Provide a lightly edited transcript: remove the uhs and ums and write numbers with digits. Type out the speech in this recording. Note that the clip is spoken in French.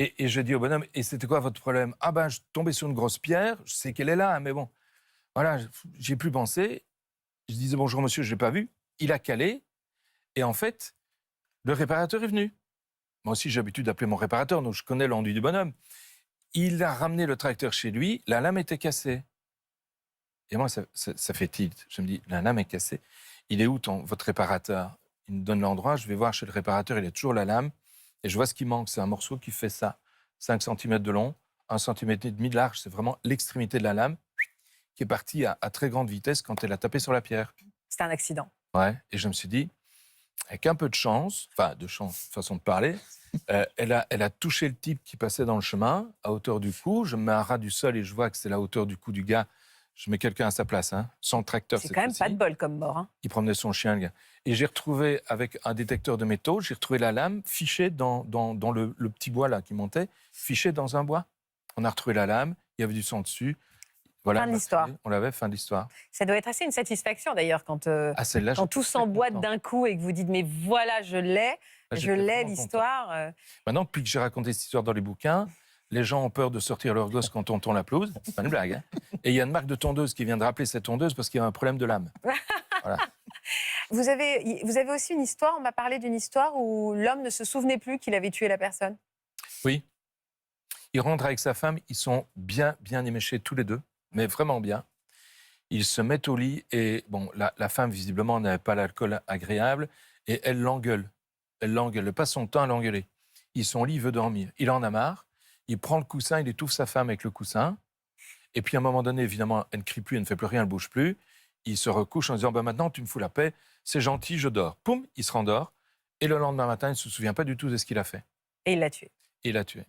Et je dis au bonhomme, et c'était quoi votre problème? Ah ben, je suis tombé sur une grosse pierre, je sais qu'elle est là, hein, mais bon, voilà, j'ai plus pensé. Je disais bonjour monsieur, je l'ai pas vu. Il a calé, et en fait, le réparateur est venu. Moi aussi, j'ai l'habitude d'appeler mon réparateur, donc je connais l'enduit du bonhomme. Il a ramené le tracteur chez lui, la lame était cassée. Et moi, ça fait tilt. Je me dis, la lame est cassée. Il est où votre réparateur? Il me donne l'endroit, je vais voir chez le réparateur, il a toujours la lame. Et je vois ce qui manque, c'est un morceau qui fait ça. 5 cm de long, 1,5 cm de large. C'est vraiment l'extrémité de la lame qui est partie à très grande vitesse quand elle a tapé sur la pierre. C'était un accident. Ouais. Et je me suis dit, avec un peu de chance, enfin de chance, façon de parler, elle a touché le type qui passait dans le chemin, à hauteur du cou. Je me mets à ras du sol et je vois que c'est la hauteur du cou du gars. Je mets quelqu'un à sa place, hein, sans le tracteur C'est cette quand même fois-ci. pas de bol comme mort. Hein. Il promenait son chien, le gars. Et j'ai retrouvé, avec un détecteur de métaux, j'ai retrouvé la lame fichée dans le petit bois là qui montait, fichée dans un bois. On a retrouvé la lame, il y avait du sang dessus. Voilà, Fin de l'histoire. on l'avait, fin de l'histoire. Ça doit être assez une satisfaction d'ailleurs quand, Ah, celle-là, quand j'étais tout très s'emboîte content. d'un coup et que vous dites mais voilà, je l'ai, Là, je j'étais l'ai vraiment l'histoire. Maintenant, depuis que j'ai raconté cette histoire dans les bouquins, les gens ont peur de sortir leur gosse quand on tond la pelouse. C'est pas une blague, hein. Et il y a une marque de tondeuse qui vient de rappeler cette tondeuse parce qu'il y a un problème de lame. Voilà. Vous avez aussi une histoire, on m'a parlé d'une histoire où l'homme ne se souvenait plus qu'il avait tué la personne. Oui. Il rentre avec sa femme, ils sont bien éméchés tous les deux, mais vraiment bien. Ils se mettent au lit et, bon, la femme, visiblement, n'avait pas l'alcool agréable et elle l'engueule. Elle passe son temps à l'engueuler. Il sont au lit, il veut dormir. Il en a marre, il prend le coussin, il étouffe sa femme avec le coussin. Et puis, à un moment donné, évidemment, elle ne crie plus, elle ne fait plus rien, elle ne bouge plus. Il se recouche en disant, maintenant, tu me fous la paix, c'est gentil, je dors. Poum, il se rendort. Et le lendemain matin, il ne se souvient pas du tout de ce qu'il a fait. Et il l'a tué. Et il l'a tué.